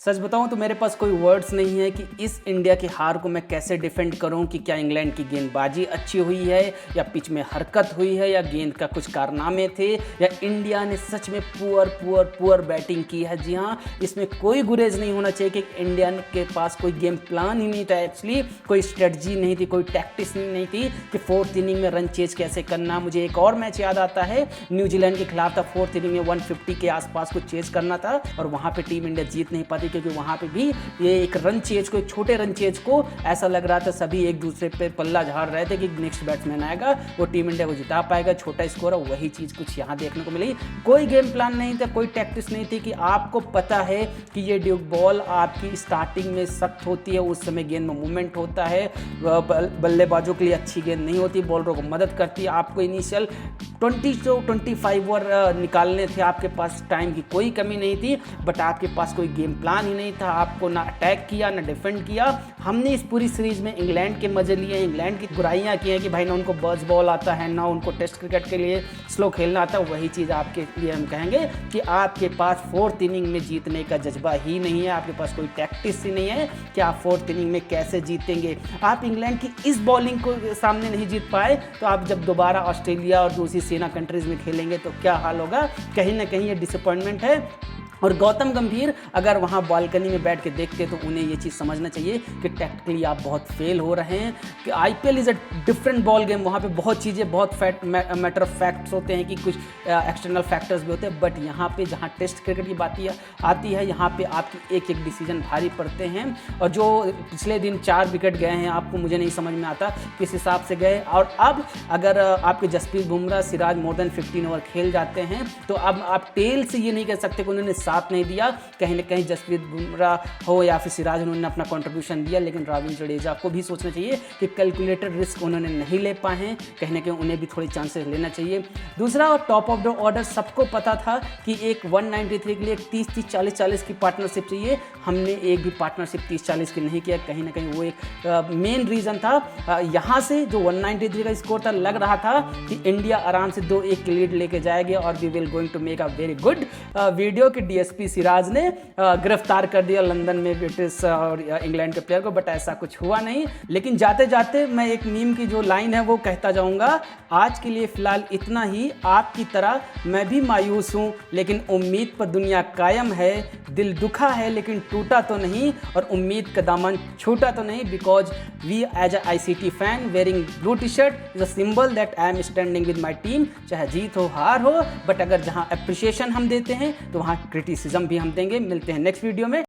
सच बताऊं तो मेरे पास कोई वर्ड्स नहीं है कि इस इंडिया की हार को मैं कैसे डिफेंड करूं कि क्या इंग्लैंड की गेंदबाजी अच्छी हुई है या पिच में हरकत हुई है या गेंद का कुछ कारनामे थे या इंडिया ने सच में पुअर बैटिंग की है। जी हाँ, इसमें कोई गुरेज नहीं होना चाहिए कि इंडिया के पास कोई गेम प्लान ही नहीं था, एक्चुअली कोई स्ट्रेटजी नहीं थी, कोई टैक्टिक्स नहीं थी कि फोर्थ इनिंग में रन चेज कैसे करना। मुझे एक और मैच याद आता है, न्यूजीलैंड के खिलाफ था, फोर्थ इनिंग में 150 के आसपास कुछ चेज करना था और वहाँ पर टीम इंडिया जीत नहीं पाती क्योंकि वहाँ पे भी ये एक रन चेज को, एक छोटे रन चेज को ऐसा लग रहा था सभी एक दूसरे पे पल्ला झाड़ रहे थे कि नेक्स्ट बैट्समैन आएगा वो टीम इंडिया को जिता पाएगा, छोटा स्कोर है। वही चीज़ कुछ यहाँ देखने को मिली। कोई गेम प्लान नहीं था, कोई टैक्टिक्स नहीं थी कि आपको पता है कि ये ड्यूक बॉल आपकी स्टार्टिंग में सख्त होती है, उस समय गेंद में मूवमेंट होता है, बल्लेबाजों के लिए अच्छी गेंद नहीं होती, बॉलरों को मदद करती है। आपको इनिशियल 20 से 25 ओवर निकालने थे, आपके पास टाइम की कोई कमी नहीं थी, बट आपके पास कोई गेम प्लान ही नहीं था। आपको ना अटैक किया ना डिफेंड किया। हमने इस पूरी सीरीज में इंग्लैंड के मजे लिए, इंग्लैंड की बुराइयां की हैं कि भाई ना उनको बर्स्ट बॉल आता है, ना उनको टेस्ट क्रिकेट के लिए स्लो खेलना आता है। वही चीज़ आपके लिए हम कहेंगे कि आपके पास फोर्थ इनिंग में जीतने का जज्बा ही नहीं है, आपके पास कोई टैक्टिक्स ही नहीं है कि आप फोर्थ इनिंग में कैसे जीतेंगे। आप इंग्लैंड की इस बॉलिंग को सामने नहीं जीत पाए तो आप जब दोबारा ऑस्ट्रेलिया और दूसरी सेना कंट्रीज में खेलेंगे तो क्या हाल होगा। कहीं ना कहीं ये डिसअपॉइंटमेंट है। और गौतम गंभीर अगर वहाँ बालकनी में बैठ के देखते तो उन्हें ये चीज़ समझना चाहिए कि टैक्टिकली आप बहुत फेल हो रहे हैं, कि IPL is a different ball game. वहाँ पे बहुत चीज़ें, बहुत मैटर ऑफ फैक्ट्स होते हैं कि कुछ एक्सटर्नल फैक्टर्स भी होते हैं, बट यहाँ पे जहाँ टेस्ट क्रिकेट की बात आती है, यहाँ पे आपकी एक एक डिसीजन भारी पड़ते हैं। और जो पिछले दिन 4 विकेट गए हैं, आपको मुझे नहीं समझ में आता किस हिसाब से गए। और अब अगर आपके Jasprit Bumrah, Siraj more than 15 over खेल जाते हैं तो अब आप टेल से ये नहीं कह सकते कि उन्होंने साथ नहीं दिया। कहीं ना कहीं जसप्रीत बुमराह हो या फिर सिराज, उन्होंने अपना कंट्रीब्यूशन दिया, लेकिन रविंद्र जडेजा को भी सोचना चाहिए कि कैलकुलेटेड रिस्क उन्होंने नहीं ले पाए हैं। कहीं ना कहीं उन्हें भी थोड़ी चांसेस लेना चाहिए। दूसरा, टॉप ऑफ द ऑर्डर सबको पता था कि एक 193 के लिए 30-30, 40-40 की पार्टनरशिप चाहिए। हमने एक भी पार्टनरशिप 30-40 की नहीं किया। कहीं ना कहीं वो एक मेन रीज़न था। यहाँ से जो 193 का स्कोर था, लग रहा था कि इंडिया आराम से 2-1 की लीड लेके जाएगी और we will going to make a very good video कि डीएसपी सिराज ने गिरफ्तार कर दिया लंदन में ब्रिटिश और इंग्लैंड के प्लेयर को, बट ऐसा कुछ हुआ नहीं। लेकिन जाते जाते मैं एक मीम की जो लाइन है वो कहता जाऊंगा, आज के लिए फिलहाल इतना ही। आपकी तरह मैं भी मायूस हूँ लेकिन उम्मीद पर दुनिया कायम है। दिल दुखा है लेकिन टूटा तो नहीं और उम्मीद का दामन छूटा तो नहीं, because we as a ICT fan wearing blue T shirt is a symbol that I am standing with my team. चाहे जीत हो हार हो, बट अगर जहाँ अप्रिसिएशन हम देते हैं तो वहाँ क्रिटिसिज्म भी हम देंगे। मिलते हैं नेक्स्ट वीडियो में।